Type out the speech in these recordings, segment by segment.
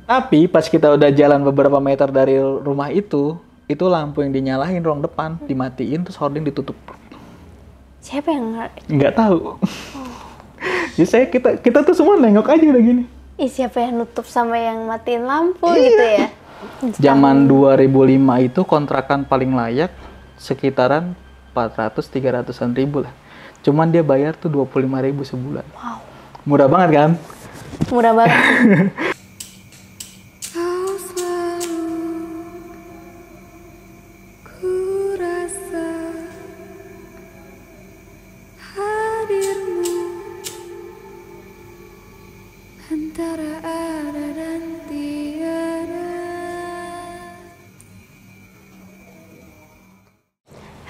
Tapi pas kita udah jalan beberapa meter dari rumah itu lampu yang dinyalain ruang depan dimatiin terus hording ditutup. Siapa yang Nggak tahu. Jadi kita tuh semua nengok aja udah gini. siapa yang nutup sama yang matiin lampu gitu ya? Zaman 2005 itu kontrakan paling layak sekitaran 400-300an ribu lah. Cuman dia bayar tuh 25.000 sebulan. Wow. Murah banget kan? Murah banget. Kau selalu ku rasa hadirmu antara ada dan tiada.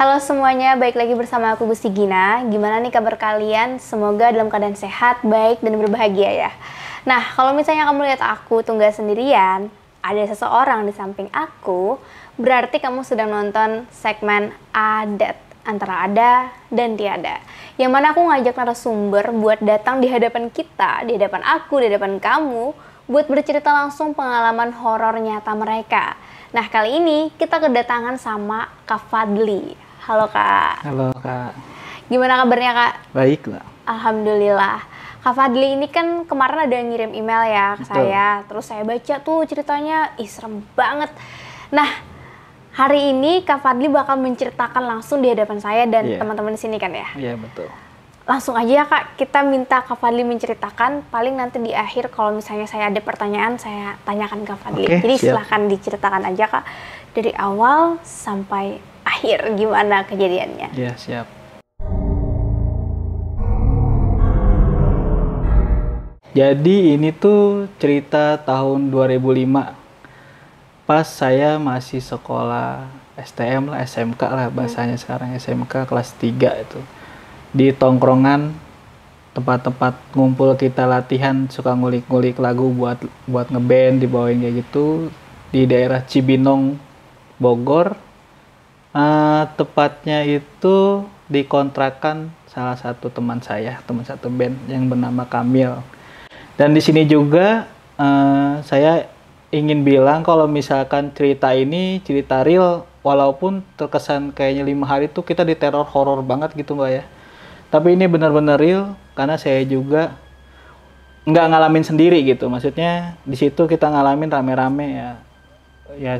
Halo semuanya, balik lagi bersama aku Gusti Gina. Gimana nih kabar kalian? Semoga dalam keadaan sehat, baik, dan berbahagia ya. Nah, kalau misalnya kamu lihat aku tuh nggak sendirian, ada seseorang di samping aku, berarti kamu sedang nonton segmen Adat, antara ada dan tiada. Yang mana aku ngajak narasumber buat datang di hadapan kita, di hadapan aku, di hadapan kamu, buat bercerita langsung pengalaman horor nyata mereka. Nah, kali ini kita kedatangan sama Kak Fadli. Halo Kak. Halo Kak. Gimana kabarnya Kak? Baik lah. Alhamdulillah. Kak Fadli ini kan kemarin ada ngirim email ya ke Betul. saya. Terus saya baca tuh ceritanya, serem banget. Nah, hari ini Kak Fadli bakal menceritakan langsung di hadapan saya dan Iya. teman-teman di sini kan ya. Iya betul. Langsung aja ya Kak, kita minta Kak Fadli menceritakan. Paling nanti di akhir kalau misalnya saya ada pertanyaan, saya tanyakan Kak Fadli. Oke, Jadi siap. silahkan diceritakan aja Kak. Dari awal sampai akhir gimana kejadiannya. Iya siap. Jadi ini tuh cerita tahun 2005. Pas saya masih sekolah STM lah, SMK lah bahasanya sekarang, SMK kelas 3 itu. Di tongkrongan tempat-tempat ngumpul kita latihan suka ngulik-ngulik lagu buat ngeband dibawain kayak gitu di daerah Cibinong, Bogor. Tepatnya itu dikontrakan salah satu teman saya, teman satu band yang bernama Kamil. Dan di sini juga saya ingin bilang kalau misalkan cerita ini cerita real, walaupun terkesan kayaknya 5 hari itu kita diteror horor banget gitu Mbak ya. Tapi ini benar-benar real karena saya juga nggak ngalamin sendiri gitu. Maksudnya di situ kita ngalamin rame-rame ya. Ya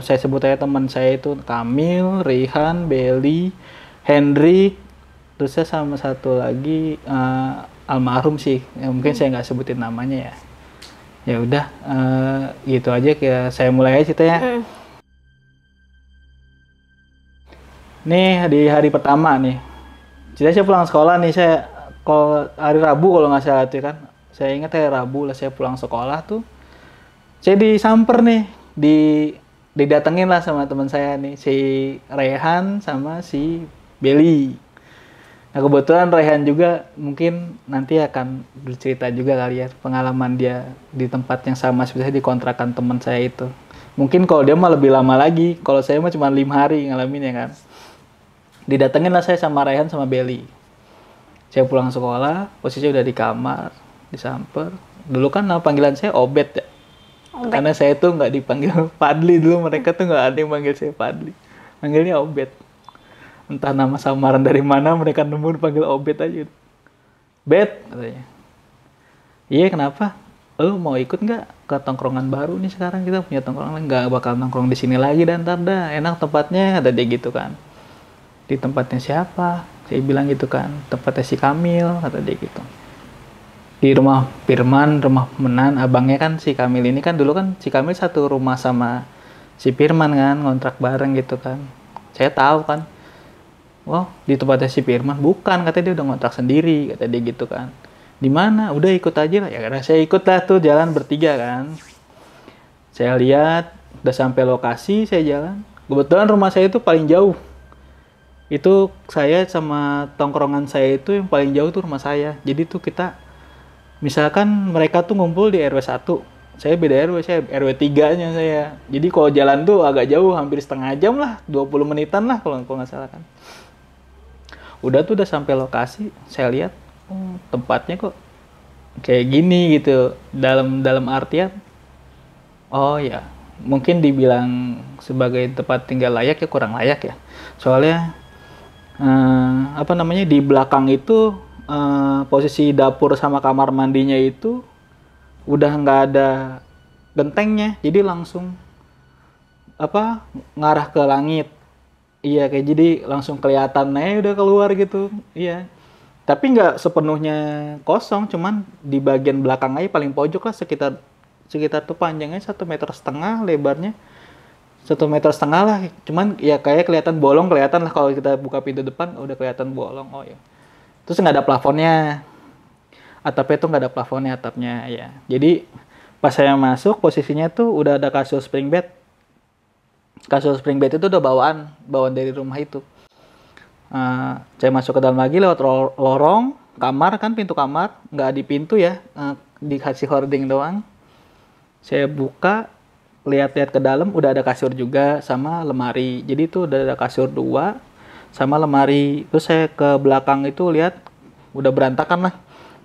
saya sebut aja teman saya itu Kamil, Rihan, Belly, Hendrik, terus saya sama satu lagi almarhum sih. Ya, mungkin saya nggak sebutin namanya ya. Ya udah gitu aja kayak saya mulai aja ceritanya. Nih di hari pertama nih. Jadi saya pulang sekolah nih, saya kalau hari Rabu kalau nggak salah tuh kan. Saya ingat hari Rabu lah saya pulang sekolah tuh. Saya disamper nih, didatengin lah sama teman saya nih, si Rehan sama si Belly. Nah kebetulan Rehan juga mungkin nanti akan bercerita juga kali ya pengalaman dia di tempat yang sama seperti di kontrakan teman saya itu. Mungkin kalau dia mah lebih lama lagi, kalau saya mah cuma 5 hari ngalamin ya kan. Didatengin lah saya sama Rehan sama Belly. Saya pulang sekolah, posisinya udah di kamar, disamper. Dulu kan nama panggilan saya Obet ya. Obet. Karena saya tuh nggak dipanggil Fadli dulu, mereka tuh nggak ada yang panggil saya Fadli. Panggilnya Obet. Entah nama samaran dari mana, mereka nemu panggil Obet aja. Bet, katanya. Iya kenapa? Lu mau ikut nggak ke tongkrongan baru nih sekarang kita punya tongkrongan, nggak bakal nongkrong di sini lagi dan ntar dah enak tempatnya, ada dia gitu kan. Di tempatnya siapa? Saya bilang gitu kan, tempatnya si Kamil, kata dia gitu. Di rumah Firman, rumah Menan, abangnya kan si Kamil ini kan dulu kan si Kamil satu rumah sama si Firman kan, ngontrak bareng gitu kan. Saya tahu kan, wah di tempatnya si Firman, bukan, katanya dia udah ngontrak sendiri, kata dia gitu kan. Di mana? Udah ikut aja lah, ya karena saya ikut lah tuh jalan bertiga kan. Saya lihat, udah sampai lokasi, saya jalan. Kebetulan rumah saya itu paling jauh. Itu saya sama tongkrongan saya itu yang paling jauh tuh rumah saya. Jadi tuh kita misalkan mereka tuh ngumpul di RW 1. Saya beda RW, saya RW 3-nya saya. Jadi kalau jalan tuh agak jauh, hampir setengah jam lah, 20 menitan lah kalau nggak salah kan. Udah tuh udah sampai lokasi, saya lihat tempatnya kok kayak gini gitu. Dalam artian Oh ya, mungkin dibilang sebagai tempat tinggal layak ya kurang layak ya. Soalnya apa namanya di belakang itu posisi dapur sama kamar mandinya itu udah nggak ada gentengnya, jadi langsung apa ngarah ke langit. Iya kayak jadi langsung kelihatan udah keluar gitu. Iya. Tapi nggak sepenuhnya kosong, cuman di bagian belakang aja paling pojok lah sekitar tuh panjangnya 1,5 meter, lebarnya 1,5 meter lah. Cuman ya kayak kelihatan bolong, kelihatan lah kalau kita buka pintu depan udah kelihatan bolong. Oh ya. Terus nggak ada plafonnya. Atapnya tuh nggak ada plafonnya atapnya ya. Jadi pas saya masuk posisinya tuh udah ada kasur spring bed. Kasur spring bed itu udah bawaan dari rumah itu. Saya masuk ke dalam lagi lewat lorong kamar kan, pintu kamar nggak di pintu ya, dikasih hording doang. Saya buka, lihat-lihat ke dalam udah ada kasur juga sama lemari. Jadi itu udah ada kasur 2 sama lemari. Terus saya ke belakang itu lihat udah berantakan lah,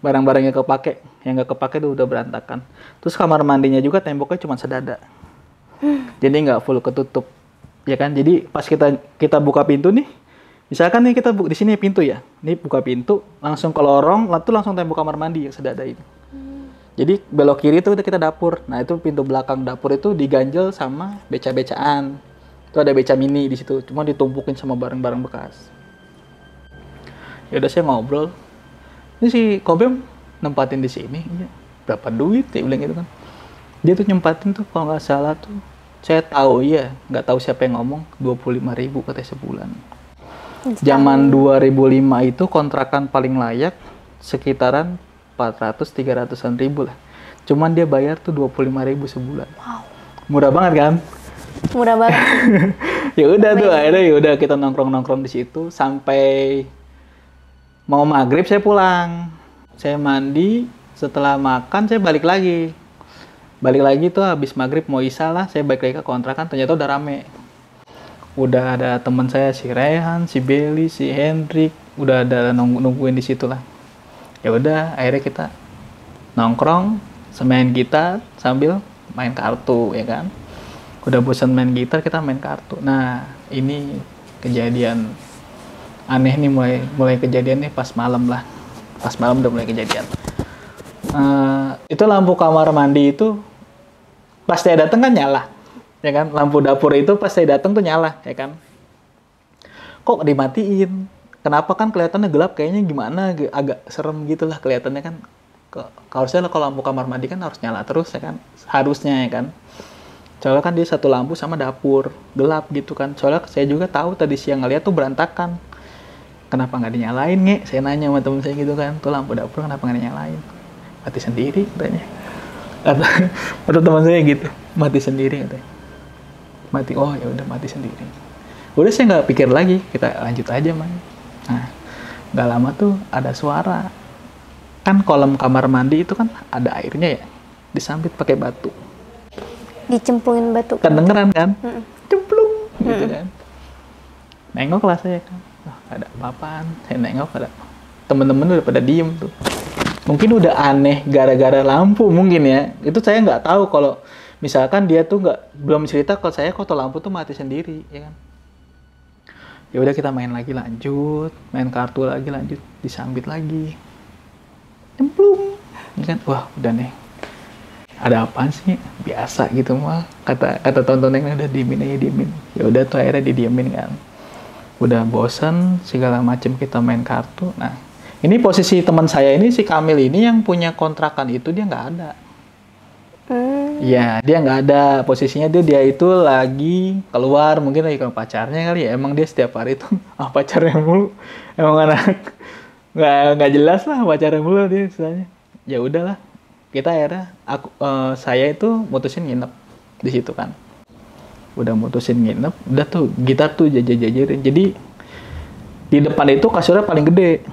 barang-barang yang kepake, yang nggak kepake itu udah berantakan. Terus kamar mandinya juga temboknya cuma sedada. Jadi nggak full ketutup, ya kan? Jadi pas kita buka pintu nih, misalkan nih kita di sini pintu ya, nih buka pintu, langsung ke lorong, langsung tembok kamar mandi yang sedada itu. Jadi belok kiri itu udah kita dapur. Nah itu pintu belakang dapur itu diganjel sama beca-becaan. Itu ada beca mini di situ, cuma ditumpukin sama barang-barang bekas. Ya udah saya ngobrol, ini si Kobem nempatin di sini, berapa duit ya bilang gitu kan? Dia tuh nyempatin tuh kalau nggak salah tuh, saya tahu ya, nggak tahu siapa yang ngomong, 25.000 katanya sebulan. Zaman 2005 itu kontrakan paling layak sekitaran 400-300an ribu lah. Cuman dia bayar tuh 25.000 sebulan. Wow. Murah banget kan? Murah banget. Ya udah tuh akhirnya ya udah kita nongkrong di situ sampai mau maghrib saya pulang. Saya mandi, setelah makan saya balik lagi. Balik lagi tuh habis maghrib mau isya lah, saya balik lagi ke kontrakan, ternyata udah rame. Udah ada teman saya si Rehan, si Belly, si Hendrik, udah ada nungguin di situ lah. Ya udah akhirnya kita nongkrong, semain gitar sambil main kartu ya kan. Udah bosan main gitar kita main kartu. Nah ini kejadian aneh nih mulai kejadian nih pas malam lah. Pas malam udah mulai kejadian. Itu lampu kamar mandi itu pas saya datang kan nyala, ya kan? Lampu dapur itu pas saya datang tuh nyala, ya kan? Kok dimatiin? Kenapa kan kelihatannya gelap, kayaknya gimana? Agak serem gitu lah kelihatannya kan. Harusnya kalau lampu kamar mandi kan harus nyala terus, ya kan? Harusnya, ya kan? Soalnya kan dia satu lampu sama dapur gelap gitu kan. Soalnya saya juga tahu tadi siang ngeliat tuh berantakan. Kenapa nggak dinyalain, Nge? Saya nanya sama temen saya gitu kan. Tuh lampu dapur kenapa nggak dinyalain? Mati sendiri katanya. Atau teman saya gitu, mati sendiri katanya. Mati, oh ya udah mati sendiri. Udah saya nggak pikir lagi, kita lanjut aja main. Nah, nggak lama tuh ada suara. Kan kolam kamar mandi itu kan ada airnya ya, disambit pakai batu. Dicemplungin batu. Kedengeran kan? Cemplung gitu kan. Nengok lah saya kan, ada apa-apaan. Saya nengok ada temen-temen udah pada diem tuh. Mungkin udah aneh gara-gara lampu mungkin ya. Itu saya nggak tahu kalau misalkan dia tuh belum cerita kalau saya kok lampu tuh mati sendiri, ya kan. Ya udah kita main lagi lanjut, main kartu lagi lanjut, disambit lagi. Cemplung. Ya kan? Wah, udah nih. Ada apaan sih? Biasa gitu mah. Kata tonton yang udah diemin aja diemin. Ya udah tuh akhirnya didiemin kan. Udah bosan segala macam kita main kartu. Nah, ini posisi teman saya ini si Kamil ini yang punya kontrakan itu dia nggak ada. Iya, dia nggak ada. Posisinya dia itu lagi keluar, mungkin lagi ke pacarnya kali ya. Emang dia setiap hari itu pacarnya mulu. Emang anak nggak jelas lah pacarnya mulu dia istilahnya. Ya udahlah, kita akhirnya saya itu mutusin nginep di situ kan. Udah mutusin nginep, udah tuh gitar tuh jajarin. Jadi di depan itu kasurnya paling gede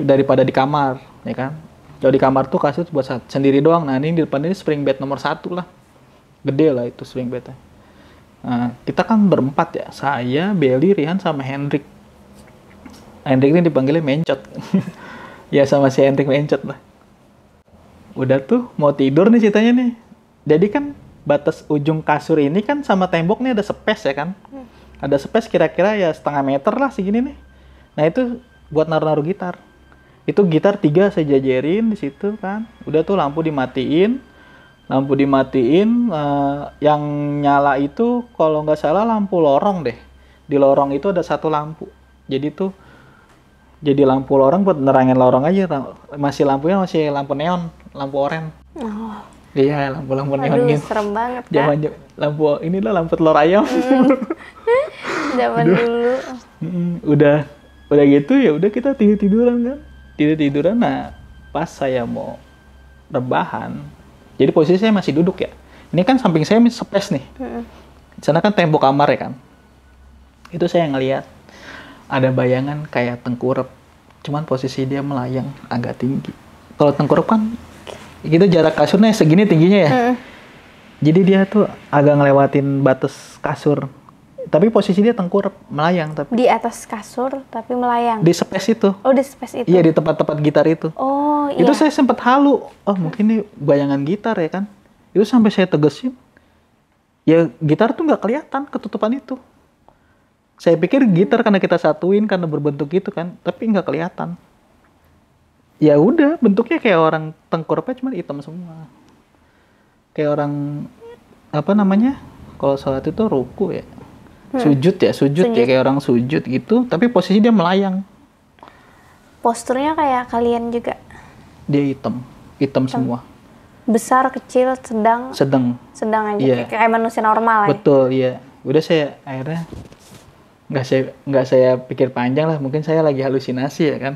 daripada di kamar, ya kan? Kalau di kamar tuh kasur buat sendiri doang. Nah ini di depan ini spring bed nomor 1 lah, gede lah itu spring bednya. Nah, kita kan berempat ya, saya, Belly, Rihan sama Hendrik. Hendrik ini dipanggilnya Mencot. Ya sama si Hendrik Mencot lah. Udah tuh mau tidur nih ceritanya nih. Jadi kan batas ujung kasur ini kan sama tembok nih ada space ya kan. Ada space kira-kira ya setengah meter lah segini nih. Nah itu buat naruh-naruh gitar. Itu gitar 3 saya jajarin di situ kan. Udah tuh lampu dimatiin. Yang nyala itu kalau nggak salah lampu lorong deh. Di lorong itu ada satu lampu. Jadi lampu lorong buat nerangin lorong aja. Lampunya masih lampu neon, lampu oranye. Oh, Iya, lampu neon aduh, gitu. serem banget, Kak. Zaman lampu telur ayam. Zaman dulu. Udah gitu ya udah kita tiduran kan. Tiduran. Nah, pas saya mau rebahan. Jadi posisi saya masih duduk ya. Ini kan samping saya space nih. Di sana kan tembok kamar ya kan. Itu saya ngelihat ada bayangan kayak tengkurap. Cuman posisi dia melayang agak tinggi. Kalau tengkurap kan gitu jarak kasurnya segini tingginya ya. Jadi dia tuh agak ngelewatin batas kasur. Tapi posisi dia tengkurap, melayang tapi. Di atas kasur tapi melayang. Di space itu. Oh, di space itu. Iya, di tempat-tempat gitar itu. Oh, iya. Itu saya sempat halu. Oh, mungkin ini bayangan gitar ya kan. Itu sampai saya tegesin. Ya, gitar tuh nggak kelihatan ketutupan itu. Saya pikir gitar karena kita satuin karena berbentuk gitu kan, tapi nggak kelihatan. Ya udah, bentuknya kayak orang tengkurapnya cuma hitam semua. Kayak orang apa namanya? Kalau sholat itu ruku ya. Sujud ya kayak orang sujud gitu, tapi posisi dia melayang. Posturnya kayak kalian juga. Dia hitam semua. Besar, kecil, sedang aja. Iya. Kayak manusia normal ya. Betul, iya. Udah saya akhirnya nggak saya pikir panjang lah, mungkin saya lagi halusinasi ya kan.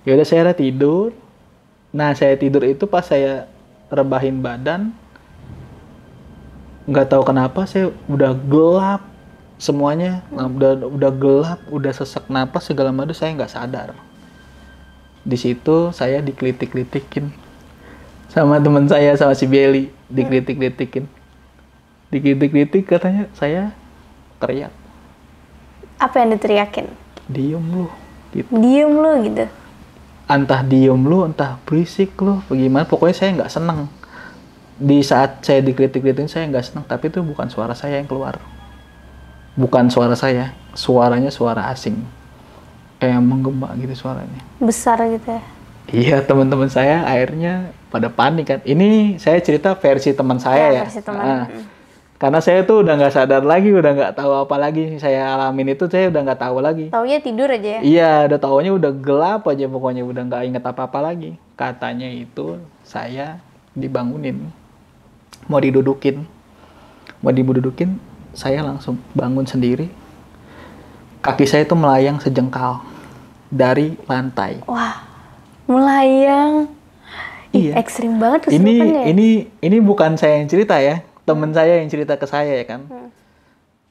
Ya udah saya tidur. Nah, saya tidur itu pas saya rebahin badan, nggak tahu kenapa saya udah gelap semuanya. Udah gelap, udah sesak napas segala macam, saya nggak sadar. Di situ saya dikelitik-kelitikin sama teman saya, sama si Belly, dikelitik-kelitikin. Dikelitik-kelitik katanya saya teriak. Apa yang diteriakin? Diem lu gitu. Diem lu gitu. Entah diem lu, entah berisik lu, bagaimana. Pokoknya saya nggak seneng. Di saat saya dikritik-kritikin saya nggak seneng, tapi itu bukan suara saya yang keluar. Bukan suara saya, suaranya suara asing. Kayak menggema gitu suaranya. Besar gitu ya? Iya, teman-teman saya akhirnya pada panik kan. Ini saya cerita versi teman saya ya. Versi teman. Karena saya tuh udah nggak sadar lagi, udah nggak tahu apa lagi. Saya alamin itu saya udah nggak tahu lagi. Taunya tidur aja ya? Iya, udah taunya udah gelap aja pokoknya, udah nggak inget apa-apa lagi. Katanya itu saya dibangunin, mau didudukin, saya langsung bangun sendiri. Kaki saya tuh melayang sejengkal dari lantai. Wah, melayang. Iya. Ekstrim banget kesurupannya. Ini bukan saya yang cerita ya. Temen saya yang cerita ke saya ya kan.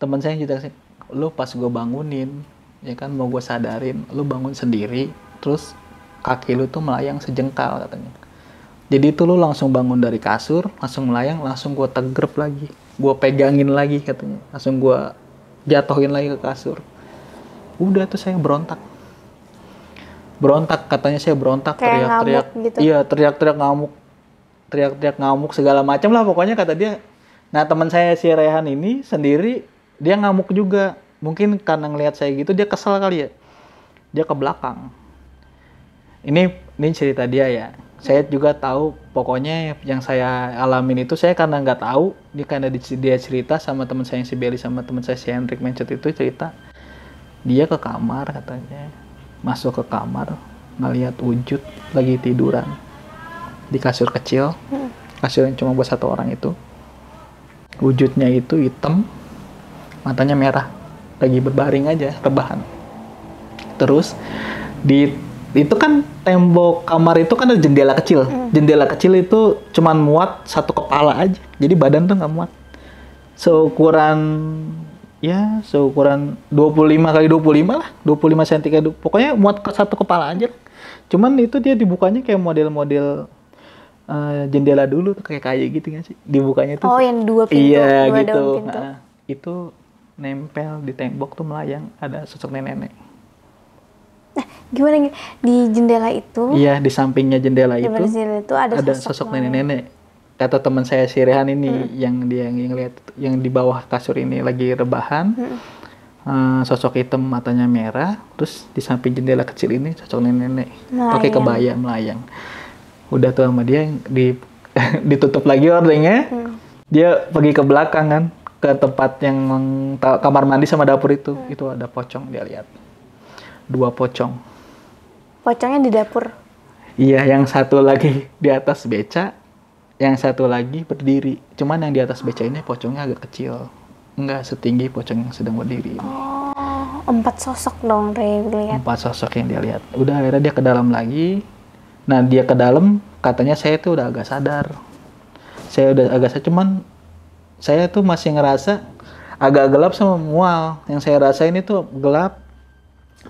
Temen saya yang cerita ke saya, lu pas gue bangunin, ya kan mau gue sadarin, lu bangun sendiri, terus kaki lu tuh melayang sejengkal katanya. Jadi itu lu langsung bangun dari kasur, langsung melayang, langsung gue tegrep lagi. Gue pegangin lagi katanya. Langsung gue jatuhin lagi ke kasur. Udah tuh saya berontak. Katanya saya berontak, kayak teriak-teriak. Gitu. Iya, teriak-teriak ngamuk segala macam lah pokoknya kata dia. Nah, teman saya si Rehan ini sendiri dia ngamuk juga. Mungkin karena ngelihat saya gitu dia kesel kali ya. Dia ke belakang. Ini cerita dia ya. Saya juga tahu pokoknya yang saya alamin itu saya karena nggak tahu. Dia karena dia cerita sama teman saya yang si Belly sama teman saya si Hendrik Mencet itu cerita. Dia ke kamar katanya. Masuk ke kamar ngelihat wujud lagi tiduran di kasur kecil. Kasur yang cuma buat satu orang itu. Wujudnya itu hitam, matanya merah, lagi berbaring aja, rebahan. Terus itu kan tembok kamar itu kan ada jendela kecil. Jendela kecil itu cuman muat satu kepala aja. Jadi badan tuh nggak muat. Seukuran 25 kali 25 lah, 25 cm kayak pokoknya muat ke satu kepala aja. Cuman itu dia dibukanya kayak model-model jendela dulu tuh kayak gitu nggak sih? Dibukanya tuh. Oh, yang dua pintu. Iya, dua gitu. daun pintu. Itu nempel di tembok tuh melayang ada sosok nenek. Gimana di jendela itu? Iya, di sampingnya jendela itu ada sosok nenek-nenek. kata teman saya si Rehan ini yang dia yang lihat yang di bawah kasur ini lagi rebahan. Sosok hitam matanya merah, terus di samping jendela kecil ini sosok nenek-nenek pakai kebaya melayang. Udah tuh sama dia ditutup lagi hordengnya. Dia pergi ke belakang kan, ke tempat yang kamar mandi sama dapur itu. Itu ada pocong dia lihat. 2 pocong. Pocongnya di dapur. Iya, yang satu lagi di atas beca, yang satu lagi berdiri. Cuman yang di atas beca ini pocongnya agak kecil. Enggak setinggi pocong yang sedang berdiri. Oh, 4 sosok dong Re lihat. 4 sosok yang dia lihat. Udah akhirnya dia ke dalam lagi. Nah, dia ke dalam katanya saya tuh udah agak sadar. Saya udah agak sadar, cuman saya tuh masih ngerasa agak gelap sama mual. Yang saya rasain itu gelap.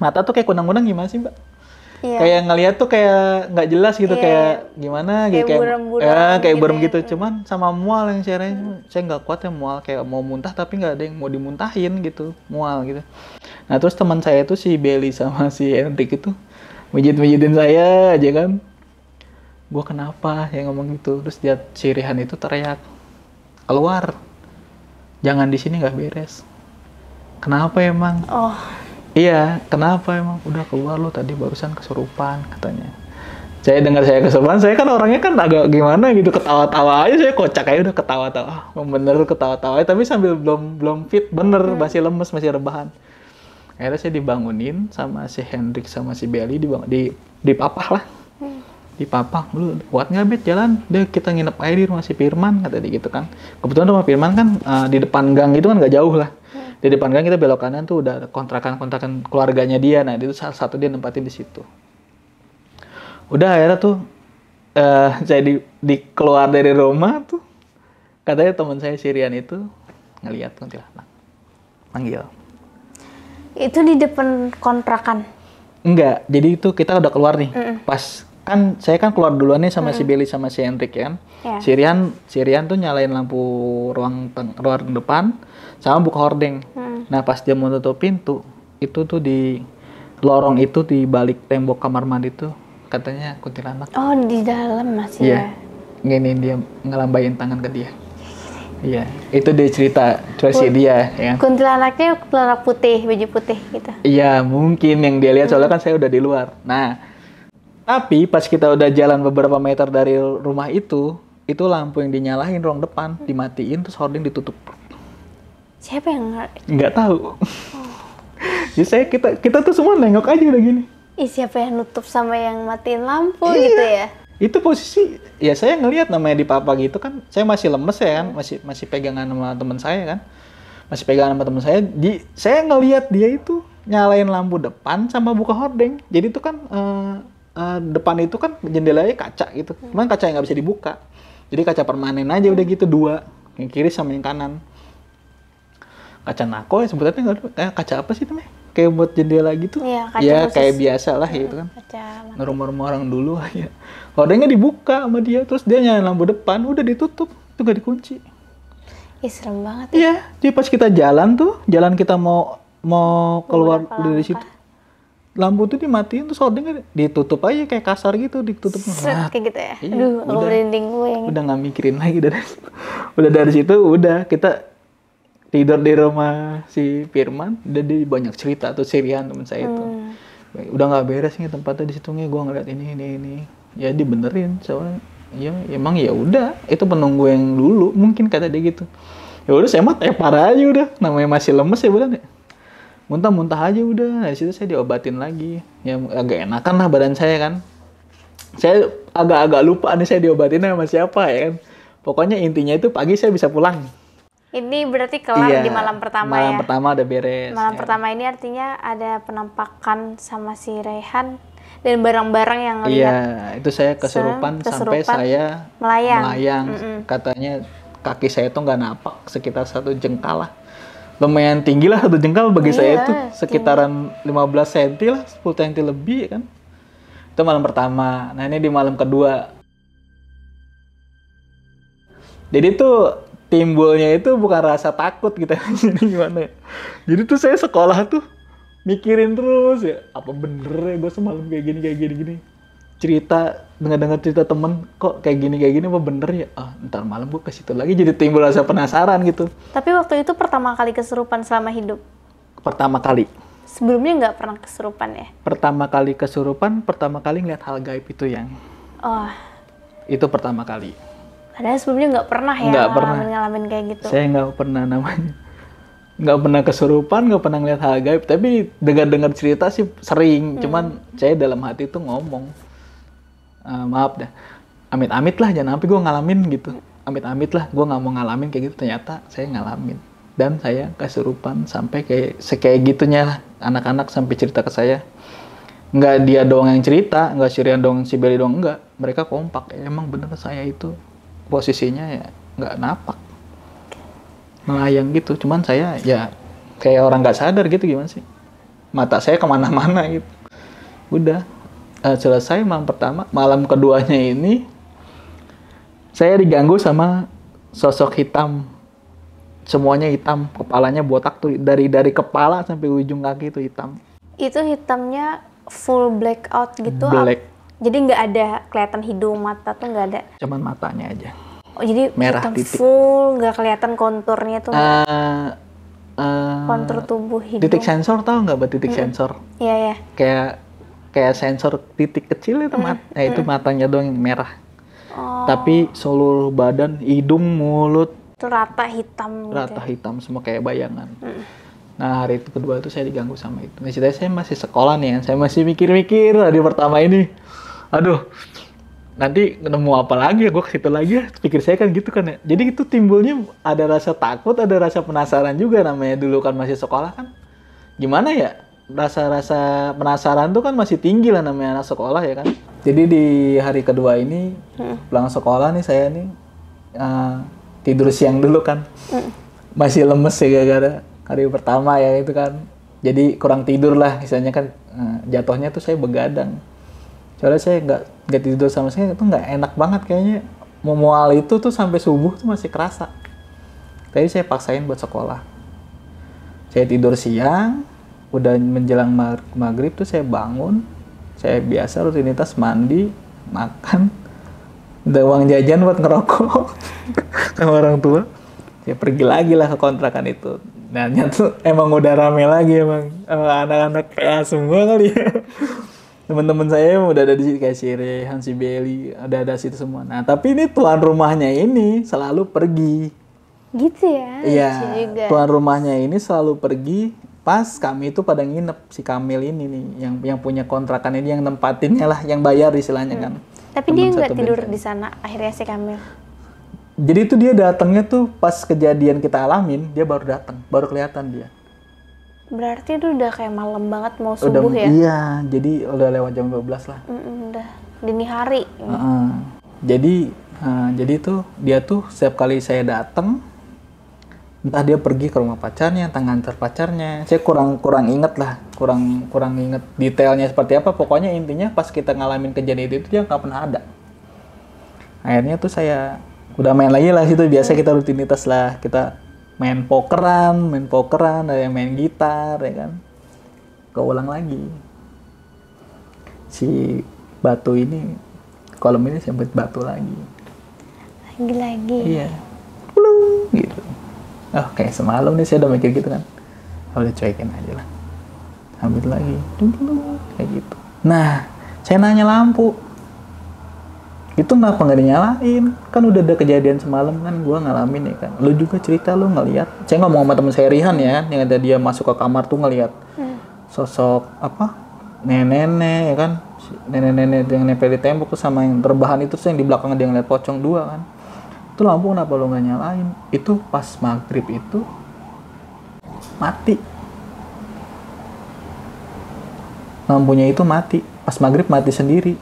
Mata tuh kayak kunang-kunang gimana sih, Mbak? Iya. Kayak ngelihat tuh kayak nggak jelas gitu, Iya. kayak gimana gitu, Kayak buram-buram kayak gitu buram ya. gitu. Cuman sama mual yang saya rasain, saya nggak kuat ya mual, kayak mau muntah tapi nggak ada yang mau dimuntahin gitu, mual gitu. Nah terus teman saya itu si Belly sama si Hendrik itu mijit-mijitin saya aja kan. Gua kenapa ya ngomong gitu. Terus dia si Rehan itu teriak, keluar, jangan di sini nggak beres. Kenapa emang? Oh, Iya, kenapa emang? Udah keluar lo tadi barusan kesurupan katanya. Saya dengar saya kesurupan, saya kan orangnya kan agak gimana gitu, ketawa-tawa aja, saya kocak aja udah ketawa-tawa. Bener ketawa-tawa aja, tapi sambil belum fit bener, masih lemes, masih rebahan. Akhirnya saya dibangunin sama si Hendrik sama si Belly, dipapah lah. Dipapah, lu kuat nggak Bet jalan? Udah kita nginep aja di rumah si Firman, kata dia gitu kan. Kebetulan rumah Firman kan di depan gang itu kan nggak jauh lah. Di depan gang kita belok kanan tuh udah kontrakan keluarganya dia. Nah itu salah satu dia nempatin di situ. Udah akhirnya tuh saya keluar dari rumah tuh, katanya teman saya Sirian itu ngelihat kuntilanak, manggil. itu di depan kontrakan. Enggak, jadi itu kita udah keluar nih. Pas kan saya kan keluar duluan nih sama si Belly sama si Hendrik ya kan. Ya. Sirian tuh nyalain lampu ruang depan sama buka hordeng. Nah pas dia mau tutup pintu, itu tuh di lorong itu di balik tembok kamar mandi tuh katanya kuntilanak. Oh, di dalam masih Iya. ya. Gini dia ngelambain tangan ke dia. Iya, itu dia cerita versi dia ya. Kuntilanaknya kuntilanak putih, baju putih gitu. Iya, mungkin yang dia lihat soalnya kan saya udah di luar. Nah, tapi pas kita udah jalan beberapa meter dari rumah itu lampu yang dinyalain ruang depan dimatiin terus hording ditutup. Siapa yang Nggak tahu. Jadi kita tuh semua nengok aja udah gini. siapa yang nutup sama yang matiin lampu gitu ya? Itu posisi ya saya ngelihat namanya di papa gitu kan. Saya masih lemes ya kan, masih pegangan sama teman saya kan. Masih pegangan sama teman saya. Saya ngelihat dia itu nyalain lampu depan sama buka hordeng. Jadi itu kan depan itu kan jendelanya kaca gitu. Cuman kaca yang nggak bisa dibuka. Jadi kaca permanen aja udah gitu 2, yang kiri sama yang kanan. Kaca nako ya sebutannya nggak ada. Kaca apa sih namanya? Kayak buat jendela gitu. Iya, kaca ya khusus. kayak biasa lah gitu kan. Kaca. Rumah-rumah orang dulu ya. Hordengnya dibuka sama dia, terus dia nyalain lampu depan, udah ditutup, itu gak dikunci. Ih, serem banget ya. Iya, jadi pas kita jalan kita mau keluar Beberapa dari langkah. situ, lampu tuh dimatiin, terus hordengnya ditutup aja kayak kasar gitu, ditutup. Seret kayak gitu ya. Iya, Aduh, aku udah. merinding gue yang Udah nggak mikirin lagi dari situ. Udah dari situ, udah kita tidur di rumah si Firman, udah dia banyak cerita tuh Sirian teman saya itu. Udah nggak beres nih tempatnya di situ nih, gue ngeliat ini. Ya dibenerin soalnya. Ya emang ya udah, itu penunggu yang dulu mungkin kata dia gitu. Ya udah saya mah tepar aja udah, namanya masih lemes ya bulan ya. Muntah-muntah aja udah. Dari situ saya diobatin lagi. Ya agak enakan lah badan saya kan. Saya agak-agak lupa nih saya diobatin sama siapa ya kan. Pokoknya intinya itu pagi saya bisa pulang. ini berarti kelar Iya, di malam pertama malam ya. pertama udah beres. Malam ya. pertama ini artinya ada penampakan sama si Rehan dan barang-barang yang Iya, lihat itu saya kesurupan sampai saya melayang. Katanya kaki saya tuh nggak napak, sekitar 1 jengkal lah. Lumayan tinggi lah 1 jengkal bagi saya tuh, sekitaran 15 cm lah, 10 cm lebih kan. Itu malam pertama. Nah ini di malam kedua. Jadi tuh timbulnya itu bukan rasa takut gitu. Jadi gimana ya? Jadi tuh saya sekolah tuh mikirin terus ya, apa bener ya gue semalam kayak gini. cerita, dengar cerita temen kok kayak gini apa bener ya, ntar malam gue ke situ lagi, jadi timbul rasa penasaran gitu. Tapi waktu itu pertama kali kesurupan selama hidup? Pertama kali Sebelumnya nggak pernah kesurupan ya? pertama kali ngeliat hal gaib itu yang Oh, itu pertama kali. padahal sebelumnya nggak pernah ya Nggak pernah. ngalamin kayak gitu. Saya nggak pernah namanya, nggak pernah kesurupan, nggak pernah ngeliat hal gaib, tapi dengar cerita sih sering. Cuman saya dalam hati tuh ngomong, maaf dah, amit-amit lah jangan sampai gue ngalamin gitu, amit-amit lah gue nggak mau ngalamin kayak gitu. Ternyata saya ngalamin dan saya kesurupan sampai kayak gitunya lah. Anak-anak sampai cerita ke saya, nggak dia doang yang cerita, nggak Sirian doang, si Belly doang, enggak, mereka kompak. Emang bener saya itu posisinya ya nggak napak, melayang gitu. Cuman saya ya kayak orang nggak sadar gitu, gimana sih, mata saya kemana-mana gitu. Udah selesai malam pertama. Malam keduanya ini saya diganggu sama sosok hitam, semuanya hitam, kepalanya botak tuh, dari kepala sampai ujung kaki itu hitam. Itu hitamnya full blackout gitu? Black. Jadi nggak ada kelihatan hidung, mata tuh nggak ada? Cuman matanya aja. Oh, jadi Merah hitam titik. full, nggak kelihatan konturnya tuh? Kontur tubuh hidung? Titik sensor, tahu nggak buat titik sensor? Iya, ya. Kayak sensor titik kecil itu itu matanya doang yang merah. Oh, Tapi seluruh badan, hidung, mulut, itu rata hitam gitu rata ya? hitam semua kayak bayangan. Nah, hari itu kedua itu saya diganggu sama itu. Nah, ceritanya saya masih sekolah nih kan. Saya masih mikir-mikir hari pertama ini. Aduh, nanti nemu apa lagi ya, gue ke situ lagi ya. Pikir saya kan gitu kan ya. Jadi itu timbulnya ada rasa takut, ada rasa penasaran juga, namanya dulu kan masih sekolah kan. Gimana ya? Rasa-rasa penasaran tuh kan masih tinggi lah, namanya anak sekolah ya kan. Jadi di hari kedua ini pulang sekolah nih saya nih tidur siang dulu kan. Masih lemes ya gara-gara hari pertama ya itu kan. Jadi kurang tidur lah misalnya kan, jatuhnya tuh saya begadang. Soalnya saya nggak tidur sama sekali, itu nggak enak banget kayaknya. Mau mual itu tuh sampai subuh tuh masih kerasa. Tadi saya paksain buat sekolah. Saya tidur siang, udah menjelang maghrib tuh saya bangun. Saya biasa rutinitas mandi, makan, udah uang jajan buat ngerokok sama orang tua. Saya pergi lagi lah ke kontrakan itu. Nah, tuh emang udah rame lagi emang anak-anak PA semua kali ya. Teman-teman saya udah ada di situ kayak si Rehan, si Belly, ada situ semua. Nah, tapi ini tuan rumahnya ini selalu pergi. Gitu ya? Iya, Lucu juga. tuan rumahnya ini selalu pergi pas kami itu pada nginep. Si Kamil ini nih, yang punya kontrakan ini, yang nempatinnya lah, yang bayar istilahnya kan. Tapi dia nggak tidur di sana akhirnya si Kamil? Jadi itu dia datangnya tuh pas kejadian kita alamin, dia baru datang, baru kelihatan dia. Berarti itu udah kayak malam banget mau subuh ya? Iya, jadi udah lewat jam 12 lah. Udah dini hari. Jadi tuh dia tuh setiap kali saya datang, entah dia pergi ke rumah pacarnya, entah ngantar pacarnya. Saya kurang inget lah, kurang inget detailnya seperti apa. Pokoknya intinya pas kita ngalamin kejadian itu dia nggak pernah ada. Akhirnya tuh saya udah main lagi lah situ, biasa kita rutinitas lah, kita main pokeran, ada yang main gitar ya kan. Keulang lagi. Si batu ini, kolam ini sampai batu lagi. Lagi-lagi. Iya. Plung, gitu. Oh, kayak semalam nih saya udah mikir gitu kan. Udah cuekin aja lah. Ambil lagi. Plung, kayak gitu. Nah, saya nanya lampu. Itu kenapa nggak dinyalain? Kan udah ada kejadian semalam kan, gue ngalamin ya kan. Lu juga cerita lu ngeliat. Saya ngomong sama temen saya Rihan ya, yang ada dia masuk ke kamar tuh ngeliat sosok apa? Nenek-nenek ya kan. Nenek-nenek yang nempel di tembok tuh sama yang rebahan itu tuh yang di belakang dia ngeliat pocong dua kan. Itu lampu kenapa lu nggak nyalain? Itu pas maghrib itu mati. Lampunya itu mati. Pas maghrib mati sendiri.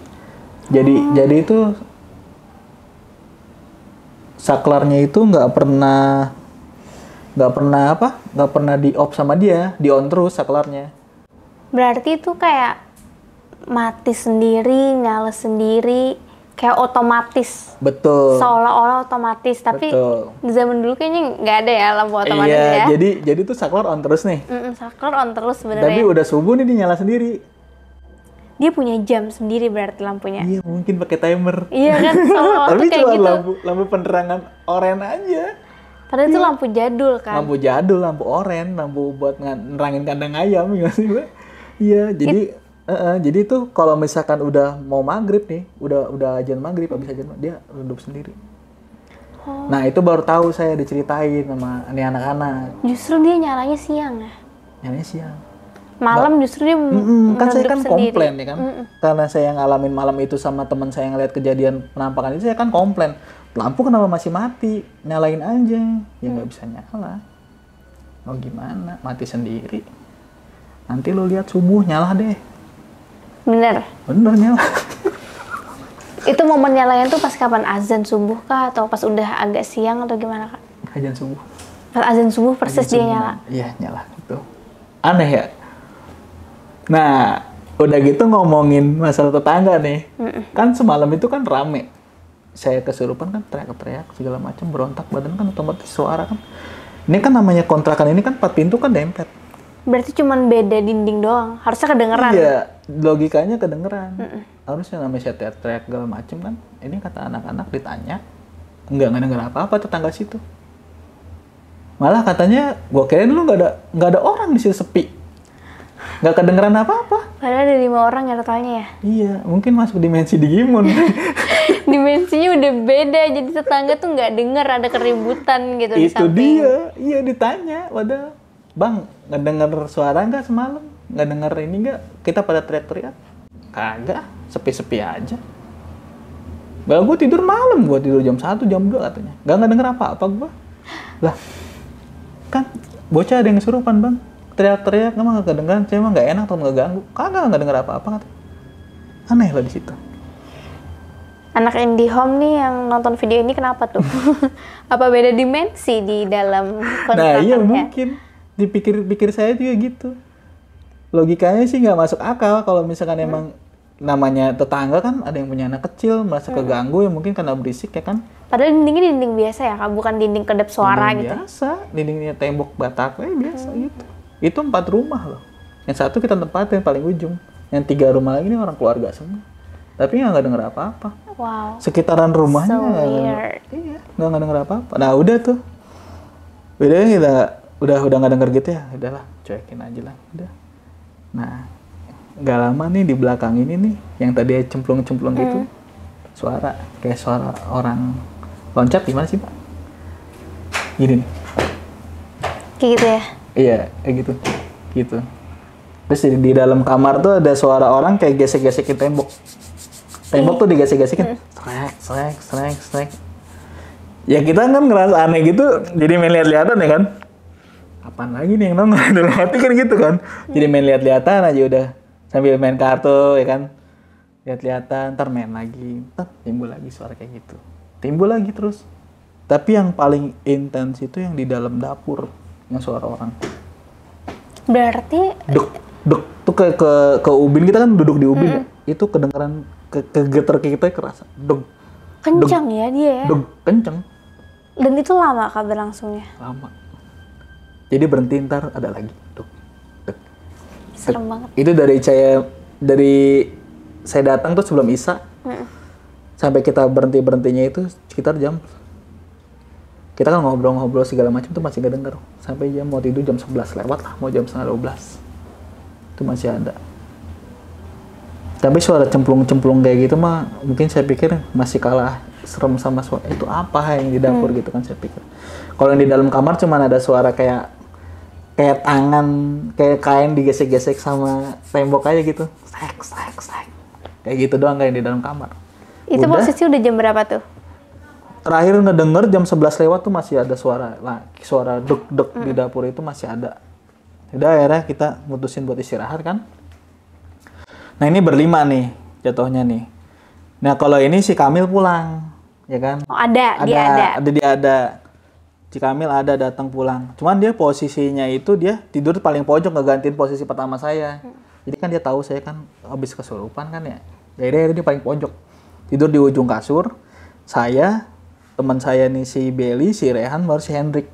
Jadi itu saklarnya itu nggak pernah di off sama dia, di on terus saklarnya. Berarti itu kayak mati sendiri, nyala sendiri, kayak otomatis. Betul. Seolah-olah otomatis, tapi Betul. di zaman dulu kayaknya nggak ada ya lampu otomatis Iya, ya. jadi tuh saklar on terus nih. Saklar on terus sebenarnya. Tapi udah subuh nih dia nyala sendiri. Dia punya jam sendiri berarti lampunya. Iya, mungkin pakai timer. Iya kan, seolah-olah Tapi tuh kayak cuma gitu. lampu penerangan oren aja. Padahal itu lampu jadul kan. Lampu jadul, lampu oren, lampu buat nerangin kandang ayam ya sih, Mbak. Iya, jadi tuh kalau misalkan udah mau maghrib nih, udah azan maghrib, habis azan dia redup sendiri. Nah itu baru tahu saya diceritain sama ini anak-anak. Justru dia nyalanya siang ya. Nyalanya siang. Malam justru dia Kan saya meredup kan sendiri. komplain ya kan, karena saya ngalamin malam itu sama teman saya ngeliat kejadian penampakan itu, saya kan komplain. Lampu kenapa masih mati? Nyalain aja. Ya nggak bisa nyala. Oh gimana? Mati sendiri. Nanti lo lihat subuh nyala deh. Bener. Bener nyala. Itu momen nyalanya tuh pas kapan, azan subuh kah atau pas udah agak siang atau gimana Kak? Azan subuh. Pas azan subuh persis Azan dia subuh. nyala. Iya nyala gitu. Aneh ya. Nah udah gitu ngomongin masalah tetangga nih. Kan semalam itu kan rame. Saya kesurupan kan teriak-teriak segala macam, berontak, badan kan otomatis suara kan. Ini kan namanya kontrakan ini kan 4 pintu kan dempet. Berarti cuman beda dinding doang, harusnya kedengeran. Iya, logikanya kedengeran. Harusnya namanya saya teriak-teriak segala macam kan. Ini kata anak-anak ditanya, nggak denger apa-apa tetangga situ. Malah katanya, gua kirain lu nggak ada orang di situ, sepi. Nggak kedengeran apa-apa. Padahal ada 5 orang ya totalnya ya. Iya, mungkin masuk dimensi Digimon. Dimensinya udah beda, jadi tetangga tuh nggak denger ada keributan gitu di Itu samping. dia, iya ditanya. Padahal, bang, nggak denger suara nggak semalam? Nggak denger ini nggak? Kita pada teriak-teriak? Kagak, sepi-sepi aja. Gak, gue tidur malam, gue tidur jam 1, jam 2 katanya. Nggak denger apa-apa gue. Lah, kan bocah ada yang kesurupan bang. Teriak-teriak, emang nggak kedengeran, saya emang nggak enak atau nggak ganggu. Kagak, nggak denger apa-apa katanya. Aneh lah di situ. Anak IndiHome nih yang nonton video ini kenapa tuh? Apa beda dimensi di dalam Nah kontrakannya? iya mungkin. Dipikir-pikir saya juga gitu. Logikanya sih nggak masuk akal kalau misalkan emang namanya tetangga kan ada yang punya anak kecil merasa keganggu ya mungkin karena berisik ya kan. Padahal dindingnya dinding biasa ya Kak, bukan dinding kedap suara Dinding gitu. biasa, dindingnya tembok batak biasa gitu. Itu 4 rumah loh. Yang satu kita tempatin paling ujung. Yang 3 rumah lagi ini orang keluarga semua. Tapi nggak denger apa-apa. Wow. Sekitaran rumahnya So nggak denger. weird. Iya, nggak denger apa-apa. Nah udah tuh. Kita udah nggak denger gitu ya. Udahlah, cuekin aja lah. Udah. Nah, nggak lama nih di belakang ini nih, yang tadi cemplung-cemplung gitu, suara kayak suara orang loncat gimana sih Pak? Gini nih. Kayak gitu ya. Iya, kayak gitu. Gitu. Terus di dalam kamar tuh ada suara orang kayak gesek-gesekin tembok. Tembok tuh digesek-gesekin. Srek. Ya kita kan ngerasa aneh gitu, jadi main lihat-lihatan ya kan. Apaan lagi nih yang nongol dalam hati kan gitu kan. Jadi main lihat-lihatan aja udah. Sambil main kartu ya kan. Lihat-lihatan, ntar main lagi. Ntar timbul lagi suara kayak gitu. Timbul lagi terus. Tapi yang paling intens itu yang di dalam dapur. Yang suara orang. Berarti Duk. Tuh ke ubin, kita kan duduk di ubin ya. Itu kedengeran kegetar kita kerasa. Duk. kencang ya dia ya. Duk. Kenceng. Dan itu lama Kak berlangsungnya. Lama. Jadi berhenti ntar ada lagi. Duk. Serem banget. Itu dari saya datang tuh sebelum Isya. Sampai kita berhentinya itu sekitar jam. Kita kan ngobrol-ngobrol segala macam tuh masih gak denger. Sampai jam mau tidur jam 11 lewat lah, mau jam setengah 12. Itu masih ada. Tapi suara cemplung-cemplung kayak gitu mah mungkin saya pikir masih kalah serem sama suara itu apa yang di dapur gitu kan saya pikir. Kalau yang di dalam kamar cuma ada suara kayak tangan, kayak kain digesek-gesek sama tembok aja gitu. Sek. Kayak gitu doang kayak di dalam kamar. Itu Udah. posisi udah jam berapa tuh? Terakhir ngedenger jam 11 lewat tuh masih ada suara duk di dapur itu masih ada. Udah akhirnya kita mutusin buat istirahat kan. Nah ini berlima nih jatuhnya nih. Nah kalau ini si Kamil pulang, ya kan? Oh ada. Dia ada. Si Kamil ada datang pulang. Cuman dia posisinya itu dia tidur paling pojok ngegantiin posisi pertama saya. Jadi kan dia tahu saya kan habis kesurupan kan ya. Jadi dia paling pojok. Tidur di ujung kasur. Saya, teman saya nih si Belly, si Rehan, baru si Hendrik.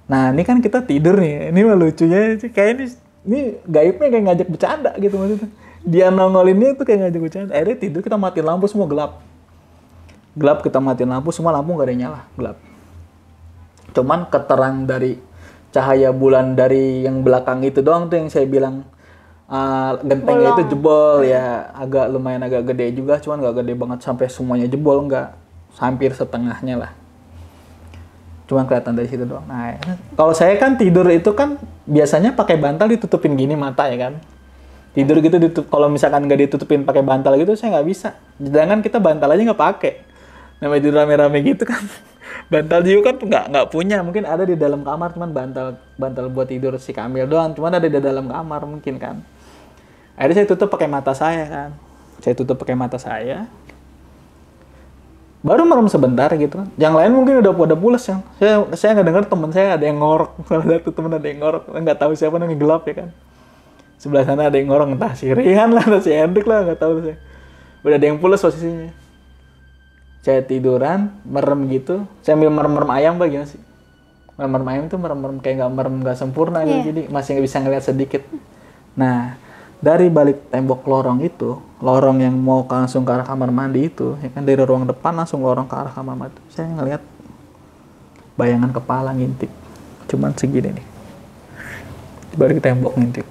Nah ini kan kita tidur nih. Ini mah lucunya kayak ini gaibnya kayak ngajak bercanda gitu maksudnya. Dia nongolinnya tuh kayak ngajak bercanda. Akhirnya tidur, kita matiin lampu, semua gelap. Gelap, kita matiin lampu, semua lampu nggak ada yang nyala, gelap. Cuman keterang dari cahaya bulan dari yang belakang itu doang tuh yang saya bilang gentengnya itu jebol ya, agak lumayan agak gede juga, cuman nggak gede banget sampai semuanya jebol, nggak, hampir setengahnya lah. Cuman kelihatan dari situ doang. Nah, kalau saya kan tidur itu kan biasanya pakai bantal ditutupin gini mata ya kan. Tidur gitu kalau misalkan nggak ditutupin pakai bantal gitu saya nggak bisa. Jangan kita bantal aja nggak pakai. Namanya tidur rame-rame gitu kan. Bantal juga kan nggak punya. Mungkin ada di dalam kamar, cuman bantal buat tidur si Kamil doang. Cuman ada di dalam kamar mungkin kan. Akhirnya saya tutup pakai mata saya kan. Saya tutup pakai mata saya. Baru merem sebentar gitu kan. Yang lain mungkin udah pada pulas yang. Saya nggak dengar teman saya ada yang ngorok. Salah satu teman ada yang ngorok. Nggak tahu siapa, namanya gelap ya kan. Sebelah sana ada yang ngorok, entah si Rihan lah, entah si Hendrik lah, nggak tahu saya. Udah ada yang pulas posisinya. Saya tiduran, merem gitu. Saya ambil merem ayam bagaimana sih? Merem ayam tuh merem kayak nggak sempurna gitu. Jadi masih nggak bisa ngeliat sedikit. Nah, dari balik tembok lorong itu, lorong yang mau langsung ke arah kamar mandi itu, ya kan, dari ruang depan langsung lorong ke arah kamar mandi. Saya ngeliat bayangan kepala ngintip, cuman segini nih, di balik tembok ngintip.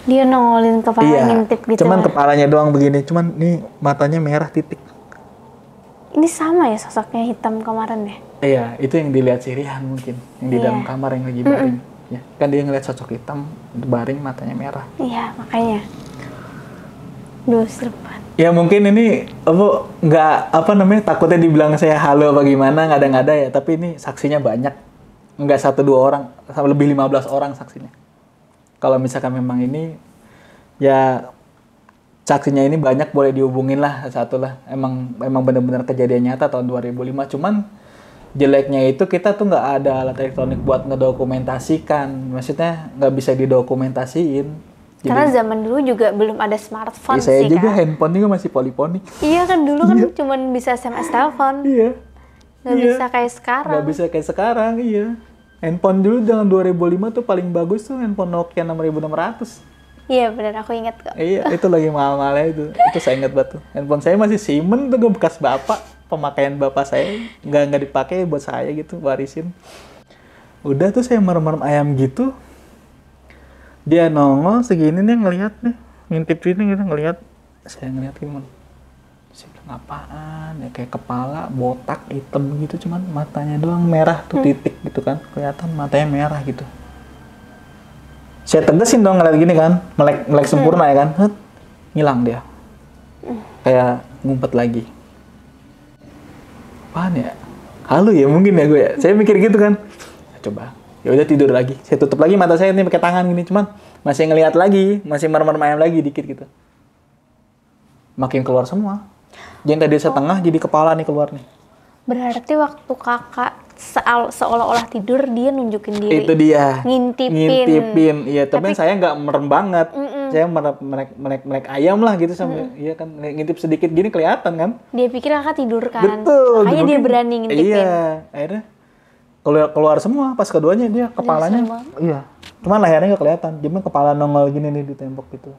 Dia nongolin kepala ngintip gitu. Cuman kepalanya doang begini, cuman nih matanya merah titik. Ini sama ya sosoknya hitam kemarin ya? Iya, itu yang dilihat si Rihan mungkin, yang di dalam kamar yang lagi baring. Ya, kan dia ngeliat sosok hitam baring matanya merah. Iya, makanya. Duh, serban. Ya mungkin ini takutnya dibilang saya halo apa gimana, ngada-ngada ya, tapi ini saksinya banyak. Enggak 1-2 orang, lebih 15 orang saksinya. Kalau misalkan memang ini ya saksinya ini banyak, boleh dihubungin lah satu lah. Emang benar-benar kejadian nyata tahun 2005, cuman jeleknya itu kita tuh nggak ada alat elektronik buat ngedokumentasikan, maksudnya nggak bisa didokumentasiin. Karena zaman dulu juga belum ada smartphone ya, saya sih juga kan. handphone juga masih poliponik. Iya kan dulu kan cuma bisa SMS telepon. Iya. Nggak bisa kayak sekarang. Nggak bisa kayak sekarang, iya. Handphone dulu tahun 2005 tuh paling bagus tuh handphone Nokia 6600. Iya benar, aku ingat kok. Iya, itu lagi mahal-mahalnya itu. Itu saya ingat banget tuh. Handphone saya masih Siemens tuh, bekas bapak. Pemakaian bapak saya nggak dipakai buat saya gitu, warisin. Udah tuh saya merem-merem ayam gitu, dia nongol segini nih ngelihat nih, ngintip ini gitu ngelihat. Saya ngelihat gimana? Saya bilang apaan ya, kayak kepala botak hitam gitu, cuman matanya doang merah tuh titik gitu kan, kelihatan matanya merah gitu. Saya tegesin dong ngeliat gini kan, melek sempurna ya kan, ngilang dia, kayak ngumpet lagi. Apaan ya? Halu ya mungkin ya gue ya. Saya mikir gitu kan. Coba. Ya udah tidur lagi. Saya tutup lagi mata saya ini pakai tangan gini, cuman masih ngelihat lagi, masih merem-merem ayam lagi dikit gitu. Makin keluar semua. Yang tadi setengah jadi kepala nih keluar nih. Berarti waktu kakak seolah-olah tidur dia nunjukin diri. Itu dia. Ngintipin. Iya, tapi saya nggak merem banget. Saya melek ayam lah gitu sampai iya kan ngintip sedikit gini kelihatan kan. Dia pikir kakak tidur kan. Betul. Makanya dia berani ngintipin. Iya, akhirnya keluar semua pas keduanya dia kepalanya. Iya. Cuman lehernya nggak kelihatan. Cuma kepala nongol gini nih di tembok gitu.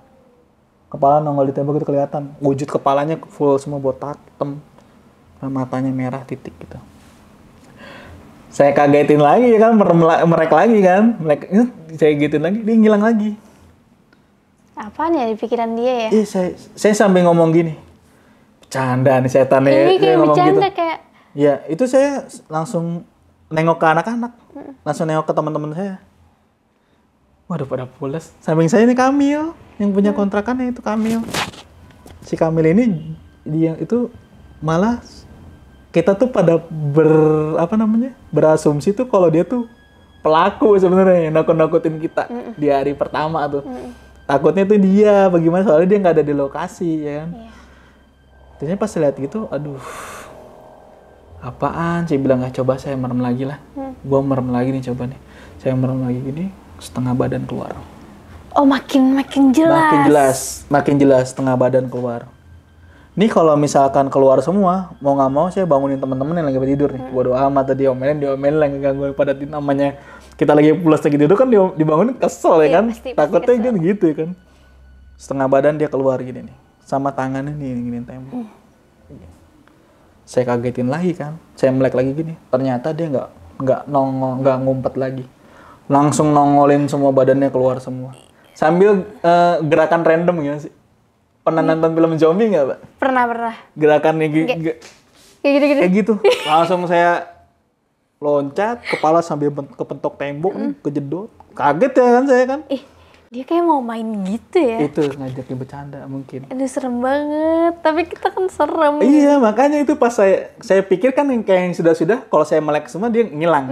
Kepala nongol di tembok itu kelihatan. Wujud kepalanya full semua botak, hitam. Matanya merah titik gitu. Saya kagetin lagi kan, merek lagi kan. Saya gituin lagi, dia ngilang lagi. Apaan ya di pikiran dia ya? Iya, saya sambil ngomong gini. Bercanda nih setan nih. Ini kayak ngomong bercanda gitu. kayak. Ya, itu saya langsung nengok ke anak-anak. Langsung nengok ke teman-teman saya. Waduh, pada pulas. Samping saya ini Kamil. Yang punya kontrakannya itu Kamil. Si Kamil ini, dia itu malah kita tuh pada berasumsi tuh kalau dia tuh pelaku sebenarnya yang nakut-nakutin kita di hari pertama tuh. Takutnya tuh dia, bagaimana soalnya dia nggak ada di lokasi ya kan. Ternyata pas lihat gitu, aduh, apaan? Saya bilang nggak, coba saya merem lagi lah. Gua merem lagi nih, coba nih. Saya merem lagi gini, setengah badan keluar. Oh makin jelas. Makin jelas setengah badan keluar. Nih kalau misalkan keluar semua, mau nggak mau saya bangunin teman-teman yang lagi tidur nih. Bodo amat tadi diomelin lagi gangguin pada namanya. Kita lagi pulas lagi tidur kan dibangunin kesel ya kan. Pasti Takutnya kesel. kan gitu ya kan. setengah badan dia keluar gini nih, sama tangannya nih gini tembok. Saya kagetin lagi kan, saya melek lagi gini, ternyata dia nggak nongol, nggak ngumpet lagi, langsung nongolin semua badannya keluar semua, sambil gerakan random gitu sih. Pernah nonton film zombie nggak, Pak? Pernah. Gerakannya Kayak gitu-gitu. kayak gitu, langsung saya loncat, kepala sambil kepentok tembok, kejedot, kaget ya kan saya kan. Dia kayak mau main gitu ya. Itu ngajakin bercanda mungkin. Aduh serem banget, tapi kita kan serem. Iya, makanya itu pas saya pikir kan yang kayak yang sudah-sudah, kalau saya melek semua dia ngilang.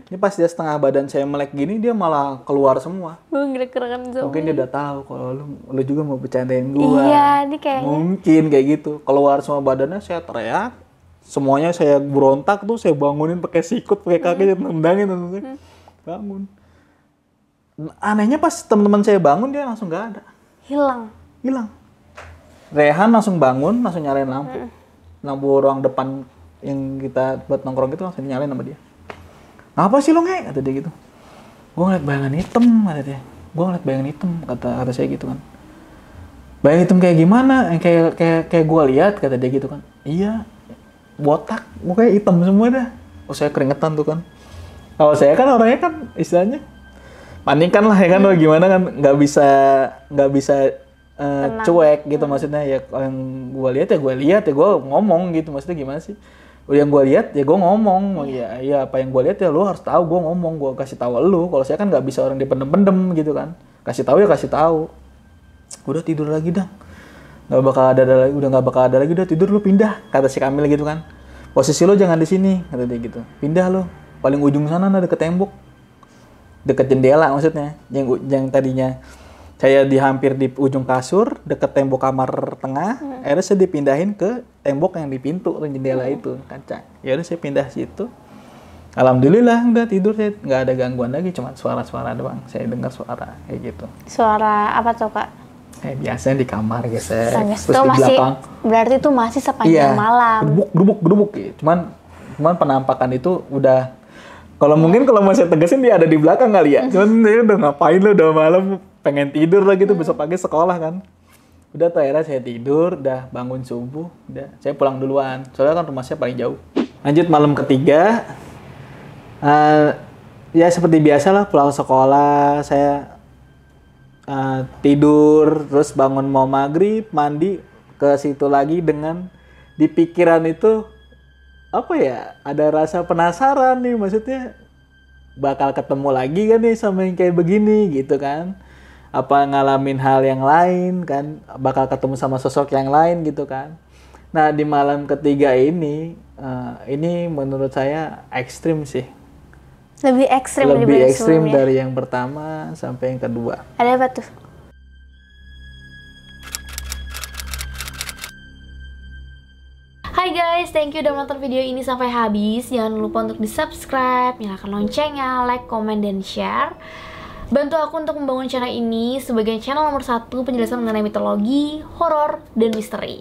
Ini pas dia setengah badan saya melek gini, dia malah keluar semua. Gue gerak-gerakan zombie. Mungkin dia udah tahu kalau lu juga mau bercandain gua. Iya, ini kayaknya. Mungkin kayak gitu. Keluar semua badannya, saya teriak. Semuanya saya berontak tuh, saya bangunin pakai sikut, pakai kaki, nendangin tuh. Bangun. Anehnya pas teman-teman saya bangun, dia langsung nggak ada. Hilang. Rehan langsung bangun, langsung nyalain lampu. Lampu ruang depan yang kita buat nongkrong itu langsung nyalain sama dia. Ngapa sih lo nge? Kata dia gitu. Gue ngeliat bayangan hitam, kata dia. Gue ngeliat bayangan hitam, kata saya gitu kan. Bayangan hitam kayak gimana? Kayak gue lihat, kata dia gitu kan. Iya, botak, mukanya hitam semua dah. Oh, saya keringetan tuh kan. Kalau saya kan orangnya kan istilahnya panikan lah ya kan, gimana kan, nggak bisa cuek gitu maksudnya. Ya yang gue lihat ya gue ngomong gitu, maksudnya gimana sih, yang gue lihat ya gue ngomong. Ya apa yang gue lihat ya lu harus tahu, gue ngomong, gue kasih tahu lu. Kalau saya kan nggak bisa orang dipendem-pendem gitu kan, kasih tahu ya kasih tahu. Udah tidur lagi dah, nggak bakal ada lagi, udah tidur lu, pindah, kata si Kamil gitu kan. Posisi lu jangan di sini, kata dia gitu, pindah lu paling ujung sana, deket tembok, deket jendela maksudnya, yang tadinya saya hampir di ujung kasur, deket tembok kamar tengah, akhirnya saya dipindahin ke tembok yang di pintu jendela itu, kaca. Ya udah saya pindah situ. Alhamdulillah udah tidur, saya nggak ada gangguan lagi, cuma suara-suara doang. Saya dengar suara kayak gitu. Suara apa tuh, Kak? Biasanya di kamar gesek, Terus terus di belakang. Berarti itu masih sepanjang malam. Gedubuk gitu. Cuman penampakan itu udah, kalau mau saya tegasin dia ada di belakang kali ya. Cuman dia udah ngapain lu, udah malam pengen tidur lah gitu, besok pagi sekolah kan. Udah tuh akhirnya saya tidur, udah bangun subuh, udah saya pulang duluan. Soalnya kan rumah saya paling jauh. Lanjut malam ketiga, ya seperti biasa lah, pulang sekolah saya tidur, terus bangun mau maghrib, mandi, ke situ lagi dengan di pikiran itu apa ya, ada rasa penasaran nih, maksudnya bakal ketemu lagi kan nih sama yang kayak begini gitu kan, apa ngalamin hal yang lain kan, bakal ketemu sama sosok yang lain gitu kan. Nah di malam ketiga ini menurut saya ekstrim sih, Lebih ekstrim dari yang pertama sampai yang kedua. Ada apa tuh? Hai guys, thank you udah nonton video ini sampai habis. Jangan lupa untuk di-subscribe, nyalakan loncengnya, like, comment, dan share. Bantu aku untuk membangun channel ini sebagai channel nomor 1 penjelasan mengenai mitologi, horor, dan misteri.